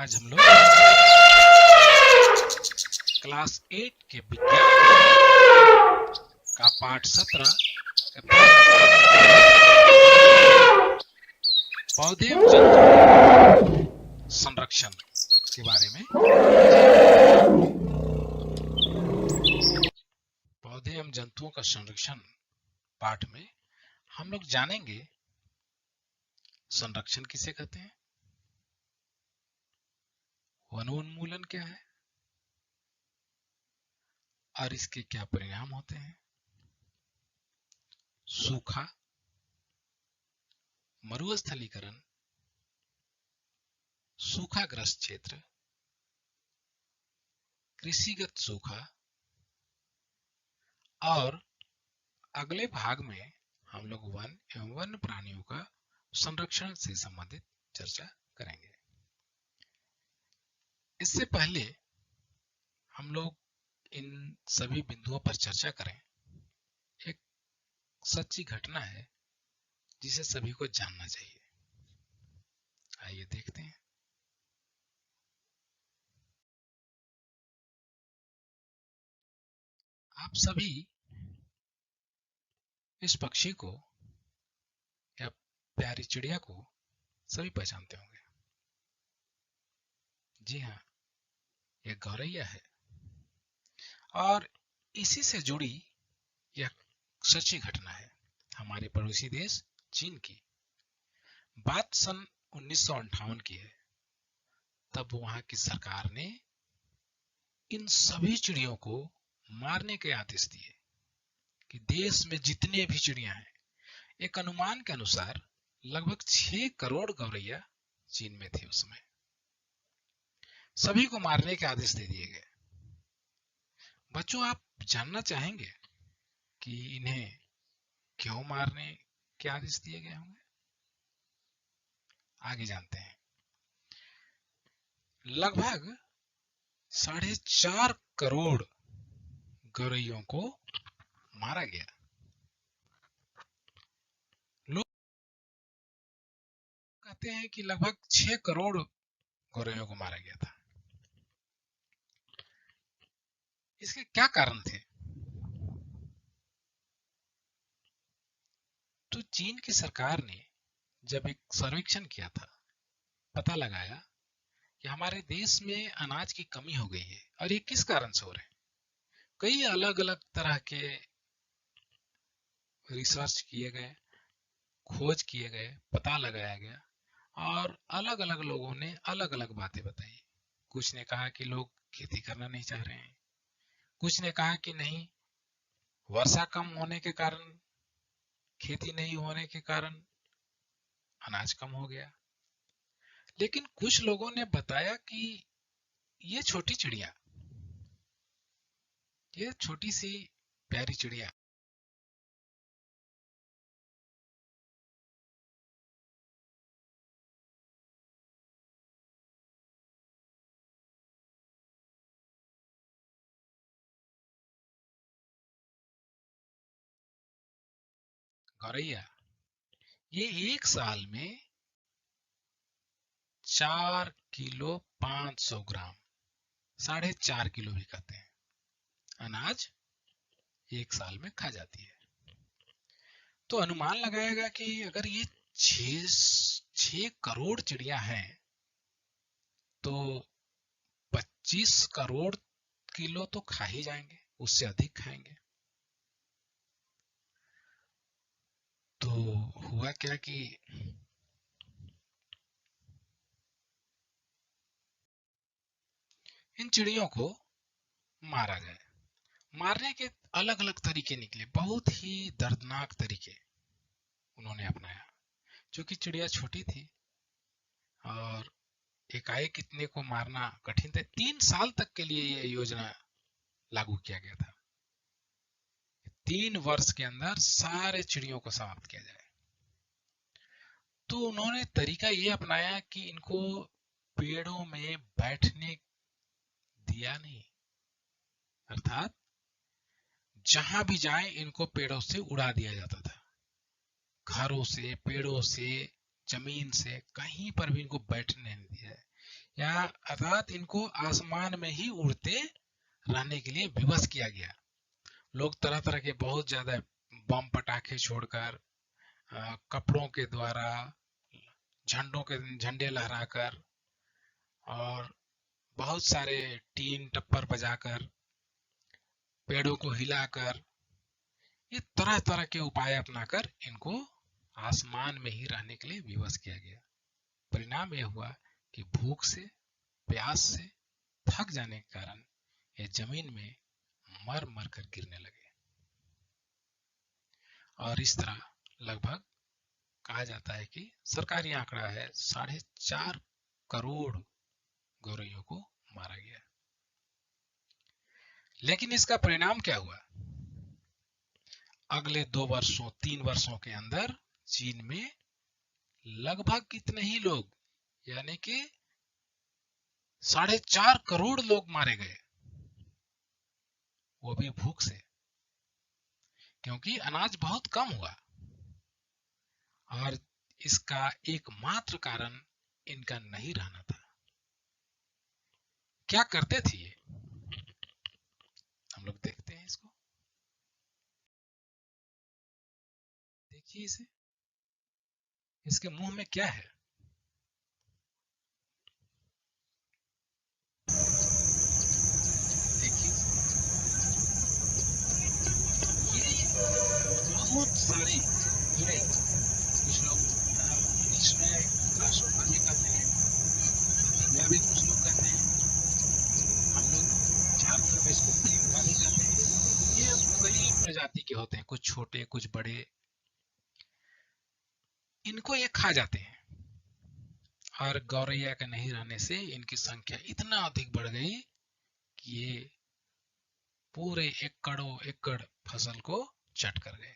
आज हम लोग क्लास 8 के विज्ञान का पाठ 17 पौधे एवं जंतु संरक्षण के बारे में, पौधे एवं जंतुओं का संरक्षण पाठ में हम लोग जानेंगे संरक्षण किसे कहते हैं, वनोन्मूलन क्या है और इसके क्या परिणाम होते हैं, सूखा, मरुस्थलीकरण, सूखाग्रस्त क्षेत्र, कृषिगत सूखा, और अगले भाग में हम लोग वन एवं वन्य प्राणियों का संरक्षण से संबंधित चर्चा करेंगे। इससे पहले हम लोग इन सभी बिंदुओं पर चर्चा करें। एक सच्ची घटना है जिसे सभी को जानना चाहिए। आइए देखते हैं। आप सभी इस पक्षी को या प्यारी चिड़िया को सभी पहचानते होंगे। जी हाँ, यह गौरैया है और इसी से जुड़ी यह सच्ची घटना है हमारे पड़ोसी देश चीन की। बात सन 1958 की है। तब वहां की सरकार ने इन सभी चिड़ियों को मारने के आदेश दिए कि देश में जितने भी चिड़िया हैं, एक अनुमान के अनुसार लगभग 6 करोड़ गौरैया चीन में थी उस समय, सभी को मारने के आदेश दे दिए गए। बच्चों, आप जानना चाहेंगे कि इन्हें क्यों मारने के आदेश दिए गए होंगे? आगे जानते हैं। लगभग 4.5 करोड़ गौरैयों को मारा गया। लोग कहते हैं कि लगभग 6 करोड़ गौरैयों को मारा गया था। इसके क्या कारण थे? तो चीन की सरकार ने जब एक सर्वेक्षण किया था, पता लगाया कि हमारे देश में अनाज की कमी हो गई है। और ये किस कारण से हो रहे हैं? कई अलग अलग तरह के रिसर्च किए गए, खोज किए गए, पता लगाया गया और अलग अलग लोगों ने अलग अलग बातें बताई। कुछ ने कहा कि लोग खेती करना नहीं चाह रहे हैं, कुछ ने कहा कि नहीं, वर्षा कम होने के कारण, खेती नहीं होने के कारण अनाज कम हो गया। लेकिन कुछ लोगों ने बताया कि ये छोटी चिड़िया, ये छोटी सी प्यारी चिड़िया गौरैया, ये एक साल में 4 किलो 500 ग्राम, 4.5 किलो भी कहते हैं, अनाज एक साल में खा जाती है। तो अनुमान लगाएगा कि अगर ये 6 करोड़ चिड़िया हैं तो 25 करोड़ किलो तो खा ही जाएंगे, उससे अधिक खाएंगे। तो हुआ क्या कि इन चिड़ियों को मारा गया। मारने के अलग अलग तरीके निकले, बहुत ही दर्दनाक तरीके उन्होंने अपनाया। क्योंकि चिड़िया छोटी थी और एकाएक इतने को मारना कठिन था। 3 साल तक के लिए यह योजना लागू किया गया था। 3 वर्ष के अंदर सारे चिड़ियों को समाप्त किया जाए। तो उन्होंने तरीका ये अपनाया कि इनको पेड़ों में बैठने दिया नहीं, अर्थात जहां भी जाए इनको पेड़ों से उड़ा दिया जाता था। घरों से, पेड़ों से, जमीन से, कहीं पर भी इनको बैठने नहीं दिया है। या अर्थात इनको आसमान में ही उड़ते रहने के लिए विवश किया गया। लोग तरह तरह के बहुत ज्यादा बम पटाखे छोड़कर, कपड़ों के द्वारा, झंडे लहराकर और बहुत सारे टीन टप्पर बजाकर, पेड़ों को हिलाकर, ये तरह तरह के उपाय अपनाकर इनको आसमान में ही रहने के लिए विवश किया गया। परिणाम यह हुआ कि भूख से, प्यास से थक जाने के कारण ये जमीन में मर मर कर गिरने लगे। और इस तरह लगभग कहा जाता है कि सरकारी आंकड़ा है 4.5 करोड़ गौरैयों को मारा गया। लेकिन इसका परिणाम क्या हुआ? अगले 3 वर्षों के अंदर चीन में लगभग कितने ही लोग, यानी कि 4.5 करोड़ लोग मारे गए, वो भी भूख से, क्योंकि अनाज बहुत कम हुआ। और इसका एकमात्र कारण इनका नहीं रहना था। क्या करते थे ये? हम लोग देखते हैं इसको, देखिए इसे, इसके मुंह में क्या है? देखिए, ये बहुत सारे कीड़े, कुछ लोग इसमें काशोफाजी करते हैं, मैं भी कुछ लोग कहते हैं, हम लोग झारखंड में इसको फेंगवाली कहते हैं। ये कई प्रजाति के होते हैं, कुछ छोटे कुछ बड़े, इनको ये खा जाते हैं। और गौरैया के नहीं रहने से इनकी संख्या इतना अधिक बढ़ गई कि ये पूरे एकड़ों एकड़ फसल को चट कर गए।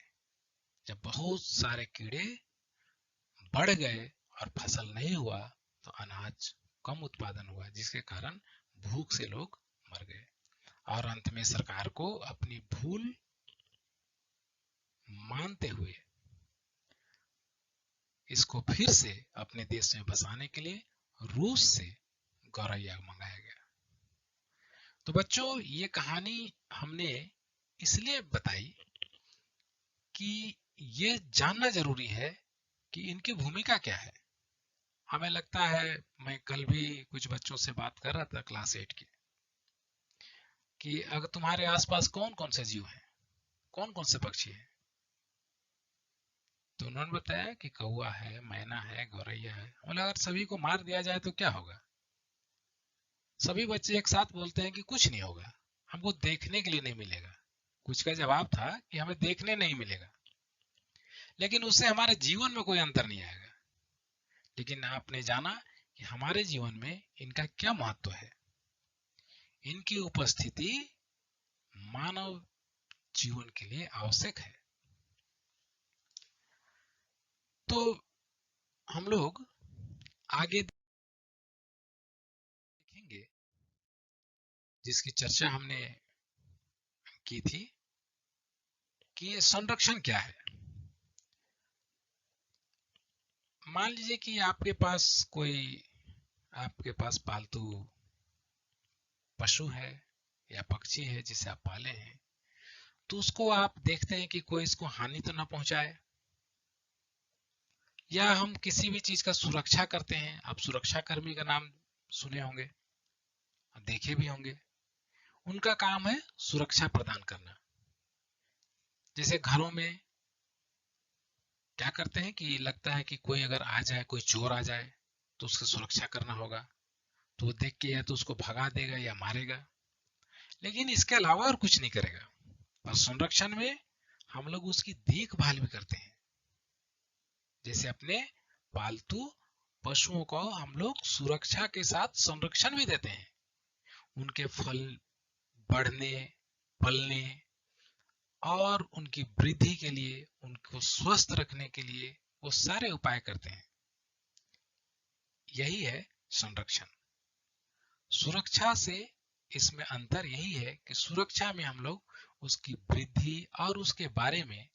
जब बहुत सारे कीड़े बढ़ गए और फसल नहीं हुआ तो अनाज कम उत्पादन हुआ, जिसके कारण भूख से लोग मर गए। और अंत में सरकार को अपनी भूल मानते हुए इसको फिर से अपने देश में बसाने के लिए रूस से गौरैया मंगाया गया। तो बच्चों, ये कहानी हमने इसलिए बताई कि ये जानना जरूरी है कि इनकी भूमिका क्या है। हमें लगता है, मैं कल भी कुछ बच्चों से बात कर रहा था क्लास 8 के, कि अगर तुम्हारे आसपास कौन कौन से जीव हैं, कौन कौन से पक्षी हैं, तो उन्होंने बताया कि कौवा है, मैना है, गौरैया है। बोला अगर सभी को मार दिया जाए तो क्या होगा? सभी बच्चे एक साथ बोलते हैं कि कुछ नहीं होगा, हमको देखने के लिए नहीं मिलेगा। कुछ का जवाब था कि हमें देखने नहीं मिलेगा, लेकिन उससे हमारे जीवन में कोई अंतर नहीं आएगा। लेकिन आपने जाना कि हमारे जीवन में इनका क्या महत्व है। इनकी उपस्थिति मानव जीवन के लिए आवश्यक है। तो हम लोग आगे देखेंगे, जिसकी चर्चा हमने की थी कि ये संरक्षण क्या है। मान लीजिए कि आपके पास पालतू पशु है या पक्षी है जिसे आप पाले हैं, तो उसको आप देखते हैं कि कोई इसको हानि तो ना पहुंचाए, या हम किसी भी चीज का सुरक्षा करते हैं। आप सुरक्षा कर्मी का नाम सुने होंगे, देखे भी होंगे। उनका काम है सुरक्षा प्रदान करना। जैसे घरों में क्या करते हैं कि लगता है कि कोई अगर आ जाए, कोई चोर आ जाए, तो उसकी सुरक्षा करना होगा, तो वो देख के या तो उसको भगा देगा या मारेगा, लेकिन इसके अलावा और कुछ नहीं करेगा। और संरक्षण में हम लोग उसकी देखभाल भी करते हैं। जैसे अपने पालतू पशुओं को हम लोग सुरक्षा के साथ संरक्षण भी देते हैं। उनके फल बढ़ने, फलने और उनकी वृद्धि के लिए, उनको स्वस्थ रखने के लिए वो सारे उपाय करते हैं। यही है संरक्षण। सुरक्षा से इसमें अंतर यही है कि सुरक्षा में हम लोग उसकी वृद्धि और उसके बारे में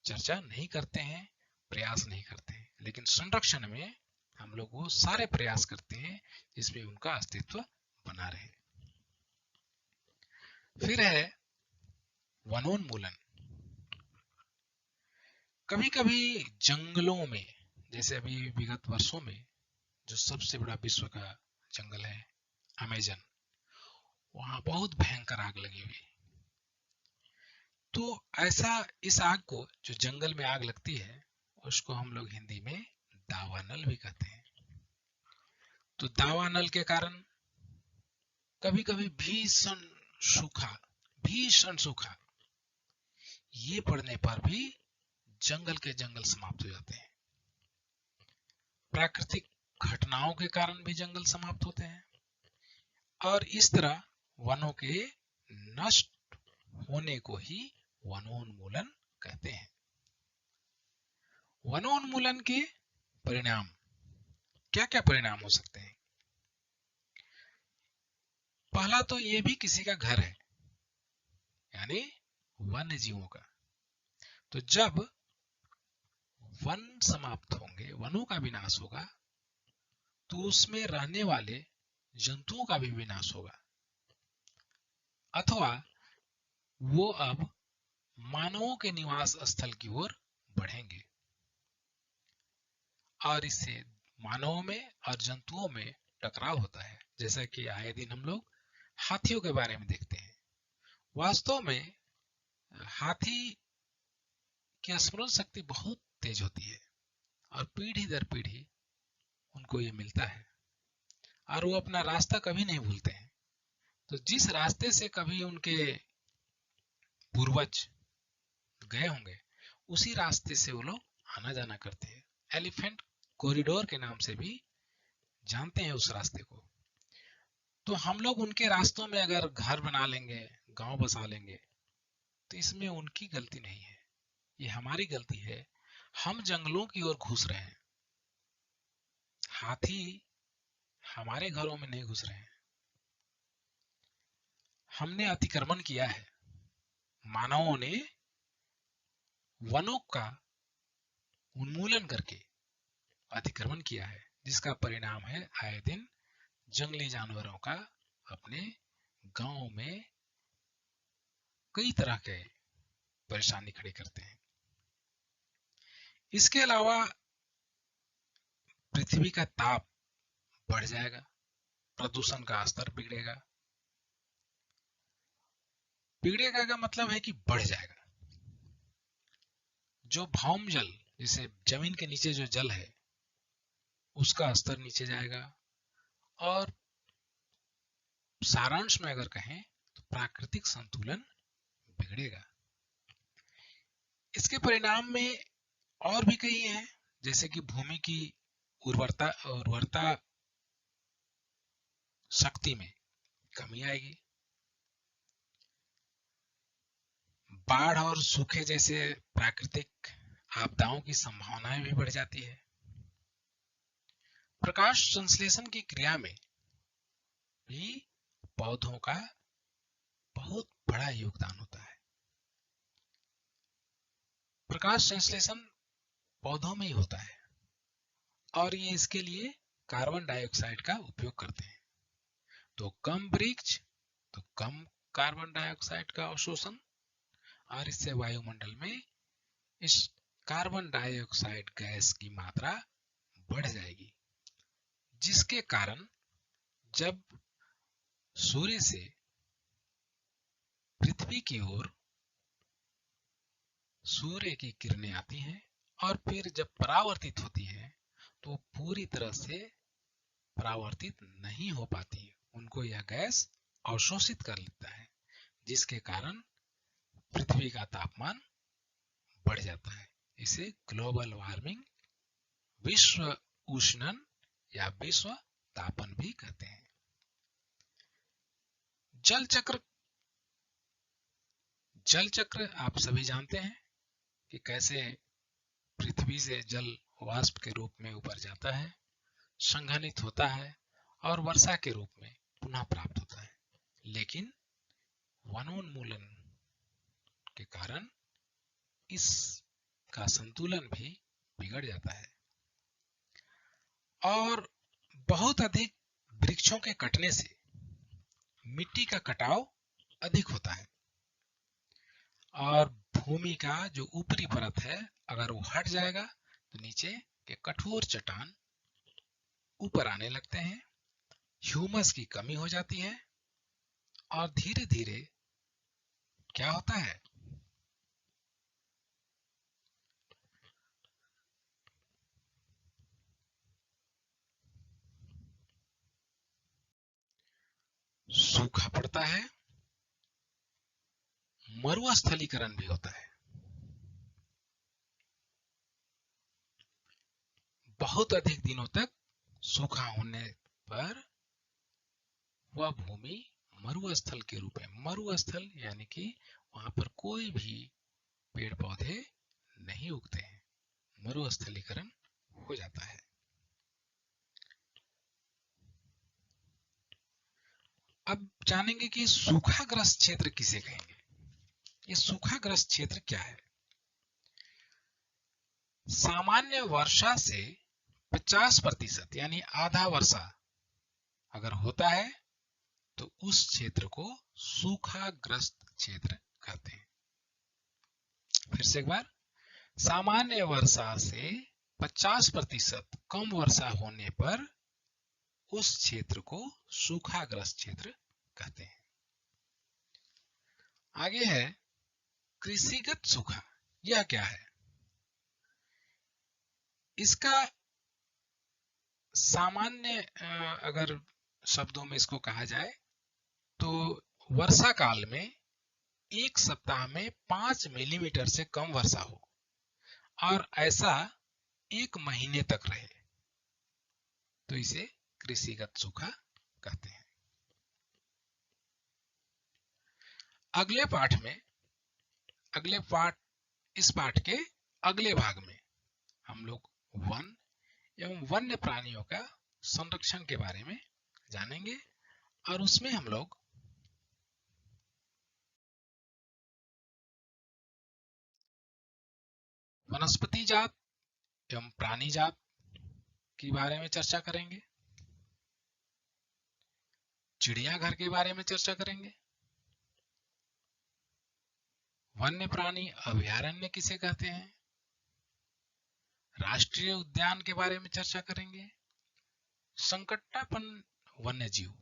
चर्चा नहीं करते हैं, प्रयास नहीं करते हैं। लेकिन संरक्षण में हम लोग वो सारे प्रयास करते हैं जिसमें उनका अस्तित्व बना रहे। फिर है वनोन्मूलन। कभी कभी जंगलों में, जैसे अभी विगत वर्षों में जो सबसे बड़ा विश्व का जंगल है अमेजन, वहां बहुत भयंकर आग लगी हुई। तो ऐसा इस आग को, जो जंगल में आग लगती है, उसको हम लोग हिंदी में दावानल भी कहते हैं। तो दावानल के कारण कभी कभी भीषण सूखा ये पड़ने पर भी जंगल के जंगल समाप्त हो जाते हैं। प्राकृतिक घटनाओं के कारण भी जंगल समाप्त होते हैं, और इस तरह वनों के नष्ट होने को ही वनोन्मूलन कहते हैं। वनोन्मूलन के परिणाम क्या क्या परिणाम हो सकते हैं? पहला तो ये भी किसी का घर है, यानी वन्य जीवों का। तो जब वन समाप्त होंगे, वनों का विनाश होगा, तो उसमें रहने वाले जंतुओं का भी विनाश होगा, अथवा वो अब मानवों के निवास स्थल की ओर बढ़ेंगे, और इससे मानवों में और जंतुओं में टकराव होता है। जैसा कि आए दिन हम लोग हाथियों के बारे में देखते हैं। वास्तव में हाथी की स्मरण शक्ति बहुत तेज होती है, और पीढ़ी दर पीढ़ी उनको ये मिलता है, और वो अपना रास्ता कभी नहीं भूलते हैं। तो जिस रास्ते से कभी उनके पूर्वज गए होंगे, उसी रास्ते से वो लोग आना जाना करते हैं। एलिफेंट कॉरिडोर के नाम से भी जानते हैं उस रास्ते को। तो हम लोग उनके रास्तों में अगर घर बना लेंगे, गांव बसा लेंगे, तो इसमें उनकी गलती नहीं है, ये हमारी गलती है। हम जंगलों की ओर घुस रहे हैं, हाथी हमारे घरों में नहीं घुस रहे हैं। हमने अतिक्रमण किया है, मानवों ने वनों का उन्मूलन करके अतिक्रमण किया है, जिसका परिणाम है आए दिन जंगली जानवरों का अपने गांव में कई तरह के परेशानी खड़ी करते हैं। इसके अलावा पृथ्वी का ताप बढ़ जाएगा, प्रदूषण का स्तर बिगड़ेगा। बिगड़ेगा का मतलब है कि बढ़ जाएगा। जो भौम जल, जैसे जमीन के नीचे जो जल है, उसका स्तर नीचे जाएगा, और सारांश में अगर कहें तो प्राकृतिक संतुलन बिगड़ेगा। इसके परिणाम में और भी कई हैं, जैसे कि भूमि की उर्वरता शक्ति में कमी आएगी, बाढ़ और सूखे जैसे प्राकृतिक आपदाओं की संभावनाएं भी बढ़ जाती है। प्रकाश संश्लेषण की क्रिया में भी पौधों का बहुत बड़ा योगदान होता है। प्रकाश संश्लेषण पौधों में ही होता है, और ये इसके लिए कार्बन डाइऑक्साइड का उपयोग करते हैं। तो कम वृक्ष तो कम कार्बन डाइऑक्साइड का अवशोषण, और इससे वायुमंडल में इस कार्बन डाइऑक्साइड गैस की मात्रा बढ़ जाएगी, जिसके कारण जब सूर्य से पृथ्वी की ओर सूर्य की किरणें आती हैं, और फिर जब परावर्तित होती हैं, तो पूरी तरह से परावर्तित नहीं हो पाती, उनको यह गैस अवशोषित कर लेता है, जिसके कारण पृथ्वी का तापमान बढ़ जाता है। इसे ग्लोबल वार्मिंग, विश्व उष्णन या विश्व तापन भी कहते हैं। जल चक्र आप सभी जानते हैं कि कैसे पृथ्वी से जल वाष्प के रूप में ऊपर जाता है, संघनित होता है, और वर्षा के रूप में पुनः प्राप्त होता है। लेकिन वनोन्मूलन के कारण इसका संतुलन भी बिगड़ जाता है। और बहुत अधिक वृक्षों के कटने से मिट्टी का कटाव अधिक होता है और भूमि का जो ऊपरी परत है अगर वो हट जाएगा तो नीचे के कठोर चट्टान ऊपर आने लगते हैं, ह्यूमस की कमी हो जाती है और धीरे धीरे क्या होता है, सूखा पड़ता है, मरुस्थलीकरण भी होता है। बहुत अधिक दिनों तक सूखा होने पर वह भूमि मरुस्थल के रूप में, मरुस्थल यानी कि वहां पर कोई भी पेड़ पौधे नहीं उगते हैं, मरुस्थलीकरण हो जाता है। अब जानेंगे कि सूखाग्रस्त क्षेत्र किसे कहेंगे। ये सूखाग्रस्त क्षेत्र क्या है? सामान्य वर्षा से 50% यानी आधा वर्षा अगर होता है तो उस क्षेत्र को सूखाग्रस्त क्षेत्र कहते हैं। फिर से एक बार, सामान्य वर्षा से 50% कम वर्षा होने पर उस क्षेत्र को सूखाग्रस्त क्षेत्र कहते हैं। आगे है कृषिगत सूखा। यह क्या है? इसका सामान्य अगर शब्दों में इसको कहा जाए तो वर्षा काल में एक सप्ताह में 5 मिलीमीटर से कम वर्षा हो और ऐसा एक महीने तक रहे तो इसे कृषिगत सूखा कहते हैं। इस पाठ के अगले भाग में हम लोग वन एवं वन्य प्राणियों का संरक्षण के बारे में जानेंगे और उसमें हम लोग वनस्पति जात एवं प्राणी जात के बारे में चर्चा करेंगे, चिड़ियाघर के बारे में चर्चा करेंगे, वन्य प्राणी अभयारण्य किसे कहते हैं, राष्ट्रीय उद्यान के बारे में चर्चा करेंगे, संकटापन्न वन्य जीव,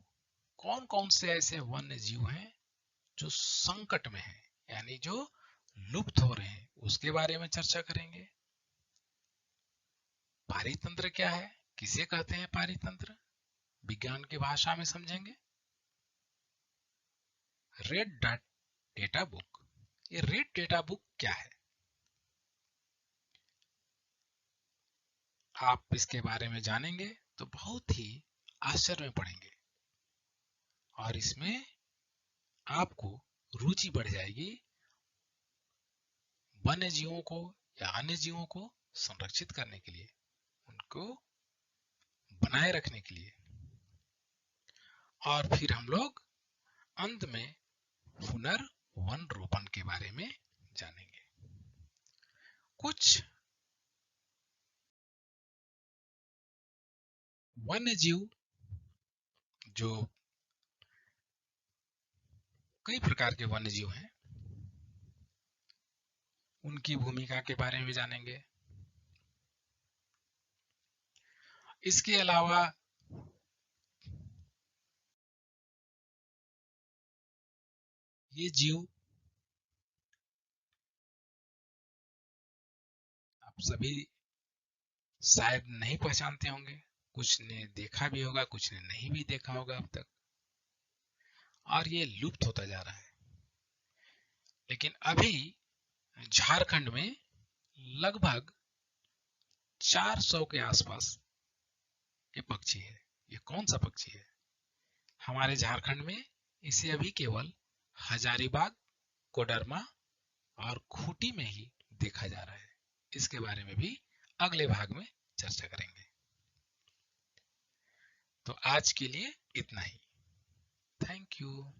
कौन कौन से ऐसे वन्य जीव हैं जो संकट में हैं यानी जो लुप्त हो रहे हैं, उसके बारे में चर्चा करेंगे। पारितंत्र क्या है, किसे कहते हैं पारितंत्र, विज्ञान की भाषा में समझेंगे। रेड डेटा बुक, ये रेड डेटा बुक क्या है, आप इसके बारे में जानेंगे तो बहुत ही आश्चर्य में पड़ेंगे और इसमें आपको रुचि बढ़ जाएगी वन्य जीवों को या अन्य जीवों को संरक्षित करने के लिए, उनको बनाए रखने के लिए। और फिर हम लोग अंत में पुनर्वन रोपण के बारे में जानेंगे। कुछ वन्य जीव जो कई प्रकार के वन्य जीव हैं उनकी भूमिका के बारे में जानेंगे। इसके अलावा ये जीव आप सभी शायद नहीं पहचानते होंगे, कुछ ने देखा भी होगा, कुछ ने नहीं भी देखा होगा अब तक, और ये लुप्त होता जा रहा है। लेकिन अभी झारखंड में लगभग 400 के आसपास ये पक्षी है। ये कौन सा पक्षी है? हमारे झारखंड में इसे अभी केवल हजारीबाग, कोडरमा और खूंटी में ही देखा जा रहा है। इसके बारे में भी अगले भाग में चर्चा करेंगे। तो आज के लिए इतना ही। Thank you.